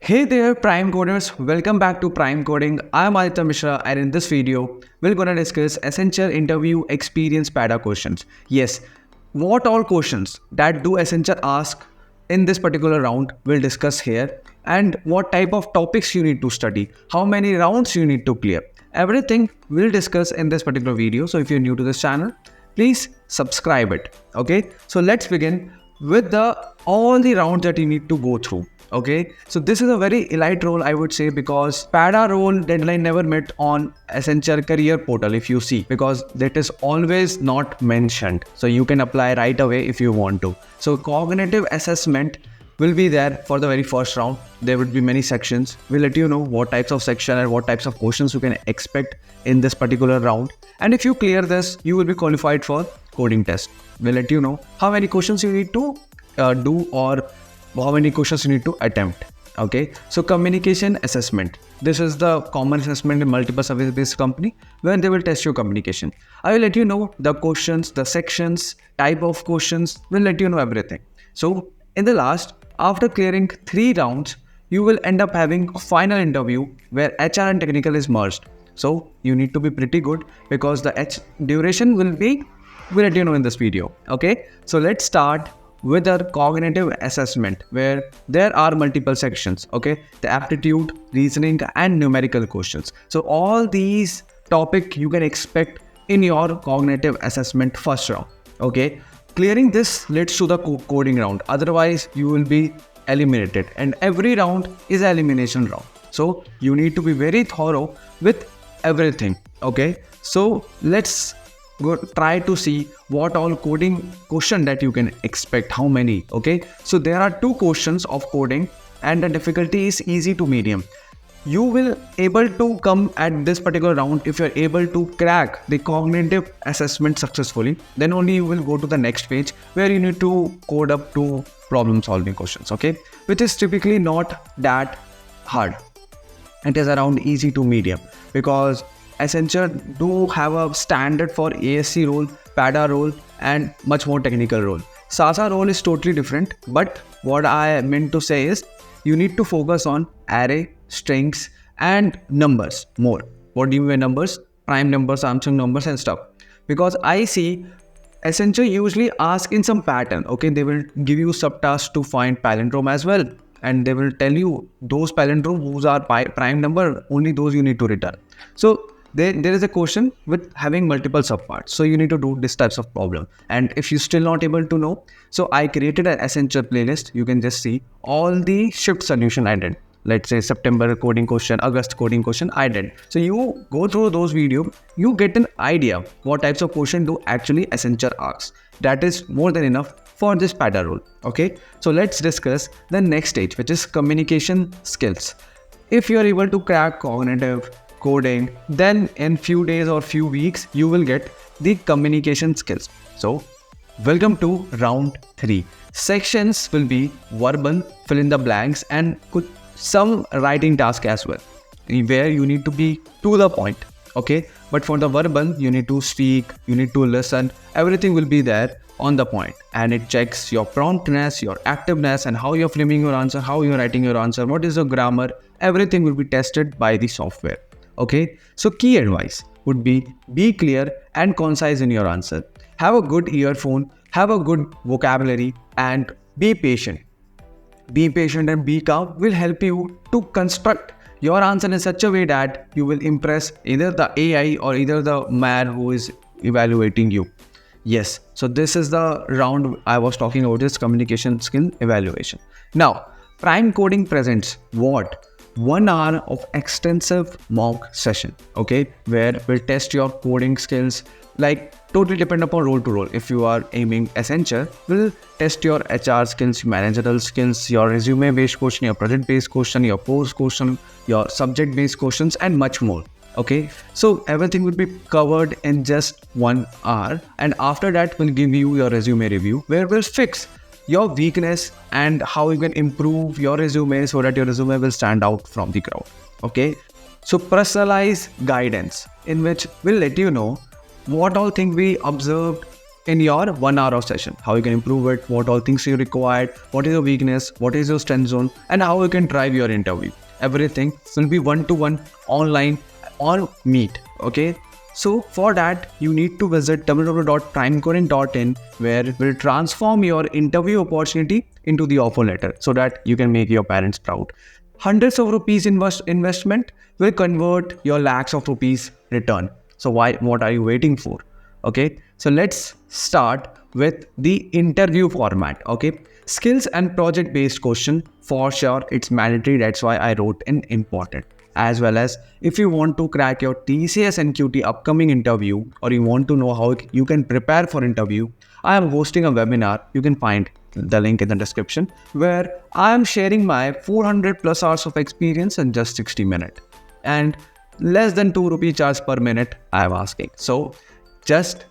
Hey there, Prime Coders. Welcome back to Prime Coding. I'm Aditya Mishra, and in this video, we're gonna discuss Accenture interview experience PADA questions. Yes, what all questions that do Accenture ask in this particular round we'll discuss here, and what type of topics you need to study, how many rounds you need to clear. Everything we'll discuss in this particular video. So if you're new to this channel, please subscribe it. Okay, so let's begin with all the rounds that you need to go through. Okay, so this is a very elite role, I would say, because PADA role deadline never met on Accenture career portal, if you see, because that is always not mentioned. So you can apply right away if you want to. So cognitive assessment will be there for the very first round. There would be many sections. We'll let you know what types of section and what types of questions you can expect in this particular round. And if you clear this, you will be qualified for coding test. We'll let you know how many questions you need to do, or how many questions you need to attempt. Okay, so communication assessment. This is the common assessment in multiple service-based company where they will test your communication. I will let you know the questions, the sections, type of questions. We'll let you know everything. So in the last, after clearing 3 rounds, you will end up having a final interview where HR and technical is merged. So you need to be pretty good because the duration will be, we'll let you know in this video. Okay, so let's start with our cognitive assessment, where there are multiple sections. Okay, the aptitude, reasoning, and numerical questions. So all these topic you can expect in your cognitive assessment first round. Okay, clearing this leads to the coding round. Otherwise, you will be eliminated, and every round is an elimination round. So you need to be very thorough with everything. Okay, so let's go try to see what all coding question that you can expect, how many. Okay, so there are 2 questions of coding and the difficulty is easy to medium. You will able to come at this particular round if you're able to crack the cognitive assessment successfully. Then only you will go to the next page where you need to code up to problem solving questions. Okay, which is typically not that hard. It is around easy to medium because Accenture do have a standard for ASC role, PADA role, and much more technical role. SASA role is totally different, but what I meant to say is you need to focus on array, strings, and numbers more. What do you mean by numbers? Prime numbers, Samsung numbers, and stuff. Because I see Accenture usually ask in some pattern. Okay, they will give you subtasks to find palindrome as well, and they will tell you those palindrome whose are prime number, only those you need to return. So there is a question with having multiple subparts. So you need to do this types of problem. And if you're still not able to know, so I created an Accenture playlist. You can just see all the shift solution I did. Let's say September coding question, August coding question I did. So you go through those videos, you get an idea what types of question do actually Accenture asks. That is more than enough for this PADA role. Okay, so let's discuss the next stage, which is communication skills. If you are able to crack cognitive, coding, then in few days or few weeks you will get the communication skills. So welcome to round 3. Sections will be verbal, fill in the blanks, and some writing task as well, where you need to be to the point. Okay, but for the verbal you need to speak, you need to listen, everything will be there on the point, and it checks your promptness, your activeness, and how you're framing your answer, how you're writing your answer, what is the grammar. Everything will be tested by the software. Okay, so key advice would be clear and concise in your answer. Have a good earphone, have a good vocabulary, and be patient. Be patient and be calm will help you to construct your answer in such a way that you will impress either the AI or either the man who is evaluating you. Yes, so this is the round I was talking about, this communication skill evaluation. Now, Prime Coding presents what? 1 hour of extensive mock session, okay, where we'll test your coding skills, like totally depend upon role to role. If you are aiming Accenture, we'll test your HR skills, managerial skills, your resume based question, your project based question, your course question, your subject based questions, and much more. Okay, so everything will be covered in just 1 hour, and after that we'll give you your resume review, where we'll fix your weakness and how you can improve your resume so that your resume will stand out from the crowd. Okay, so personalized guidance in which we'll let you know what all things we observed in your 1 hour of session. How you can improve it, what all things you required, what is your weakness, what is your strength zone, and how you can drive your interview. Everything will be one-to-one online on Meet. Okay. So for that, you need to visit www.primecoding.in, where we'll transform your interview opportunity into the offer letter so that you can make your parents proud. Hundreds of rupees investment will convert your lakhs of rupees return. So what are you waiting for? Okay, so let's start with the interview format. Okay, skills and project based question, for sure it's mandatory. That's why I wrote an important. As well as if you want to crack your TCS and QT upcoming interview, or you want to know how you can prepare for interview, I am hosting a webinar. You can find the link in the description, where I am sharing my 400 plus hours of experience in just 60 minutes and less than 2 rupee charge per minute I am asking. So just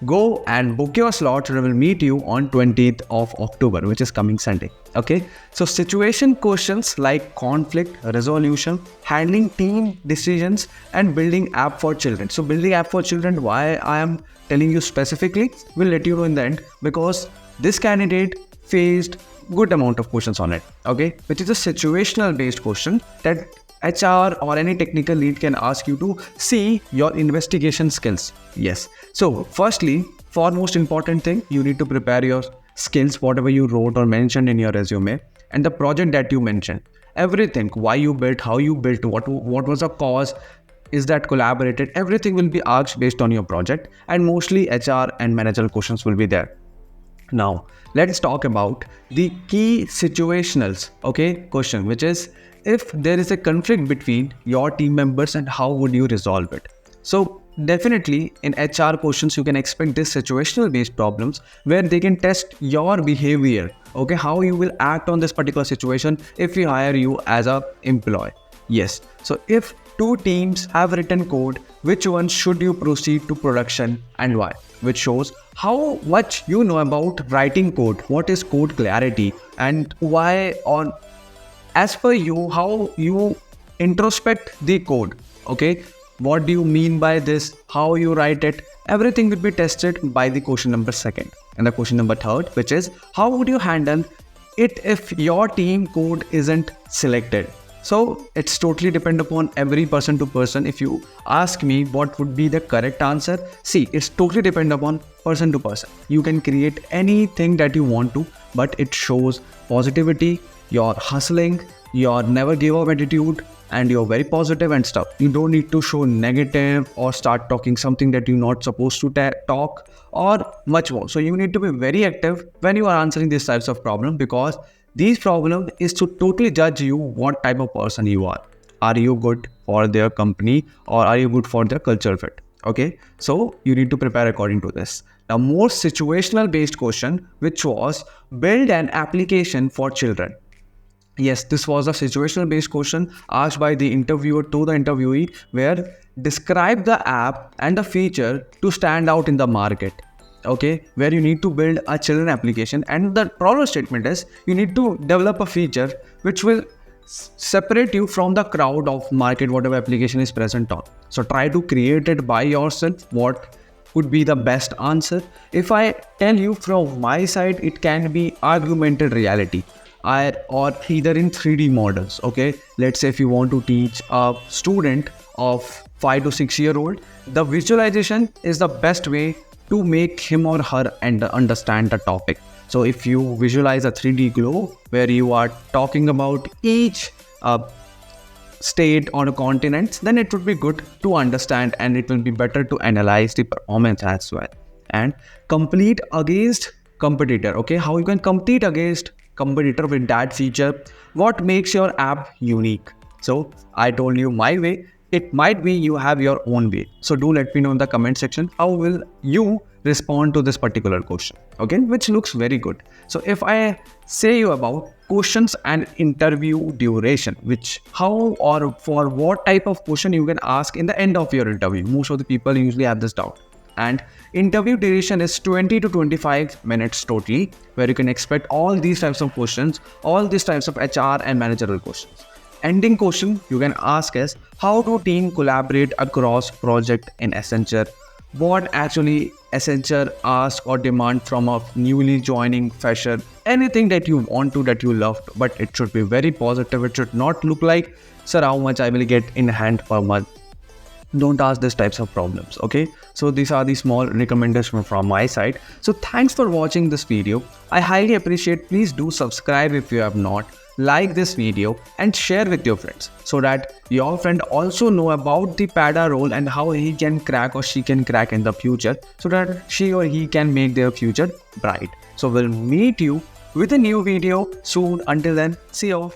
go and book your slot. We will meet you on 20th of October, which is coming Sunday. Okay, so situation questions like conflict resolution, handling team decisions, and building app for children. So building app for children, why I am telling you specifically, we'll let you know in the end, because this candidate faced good amount of questions on it. Okay, which is a situational based question that HR or any technical lead can ask you to see your investigation skills. Yes. So firstly, for most important thing, you need to prepare your skills, whatever you wrote or mentioned in your resume, and the project that you mentioned. Everything, why you built, how you built, what was the cause, is that collaborated, everything will be asked based on your project, and mostly HR and managerial questions will be there. Now, let's talk about the key situationals, okay, question, which is if there is a conflict between your team members and how would you resolve it. So definitely in HR questions, you can expect this situational based problems where they can test your behavior, okay, how you will act on this particular situation if we hire you as a employee. Yes. So if two teams have written code, which one should you proceed to production and why? Which shows how much you know about writing code, what is code clarity, and why on as per you, how you introspect the code. Okay, what do you mean by this, how you write it, everything will be tested by the question number 2nd. And the question number 3rd, which is how would you handle it if your team code isn't selected. So it's totally depend upon every person to person. If you ask me what would be the correct answer, see, it's totally depend upon person to person. You can create anything that you want to, but it shows positivity, your hustling, your never give up attitude, and you're very positive and stuff. You don't need to show negative or start talking something that you're not supposed to talk or much more. So you need to be very active when you are answering these types of problems, because these problems is to totally judge you what type of person you are. Are you good for their company or are you good for their culture fit? Okay, so you need to prepare according to this. Now, more situational based question, which was build an application for children. Yes, this was a situational based question asked by the interviewer to the interviewee, where describe the app and the feature to stand out in the market. Okay, where you need to build a children application, and the problem statement is you need to develop a feature which will separate you from the crowd of market, whatever application is present on. So try to create it by yourself. What would be the best answer? If I tell you from my side, it can be augmented reality or either in 3D models. Okay, let's say if you want to teach a student of 5 to 6 year old, the visualization is the best way to make him or her and understand the topic. So if you visualize a 3D globe where you are talking about each state on a continent, then it would be good to understand, and it will be better to analyze the performance as well. And compete against competitor. Okay, how you can compete against competitor with that feature, what makes your app unique. So I told you my way, it might be you have your own way. So do let me know in the comment section, how will you respond to this particular question, okay, which looks very good. So if I say you about questions and interview duration, which how or for what type of question you can ask in the end of your interview, most of the people usually have this doubt. And interview duration is 20 to 25 minutes totally, where you can expect all these types of questions, all these types of HR and managerial questions. Ending question you can ask is, how do team collaborate across project in Accenture what actually Accenture ask or demand from a newly joining fresher. Anything that you want to, that you love, but it should be very positive. It should not look like, sir, how much I will get in hand per month. Don't ask these types of problems. Okay, so these are the small recommendations from my side. So thanks for watching this video. I highly appreciate. Please do subscribe if you have not, like this video and share with your friends, so that your friend also know about the PADA role and how he can crack or she can crack in the future, so that she or he can make their future bright. So we'll meet you with a new video soon. Until then, see you.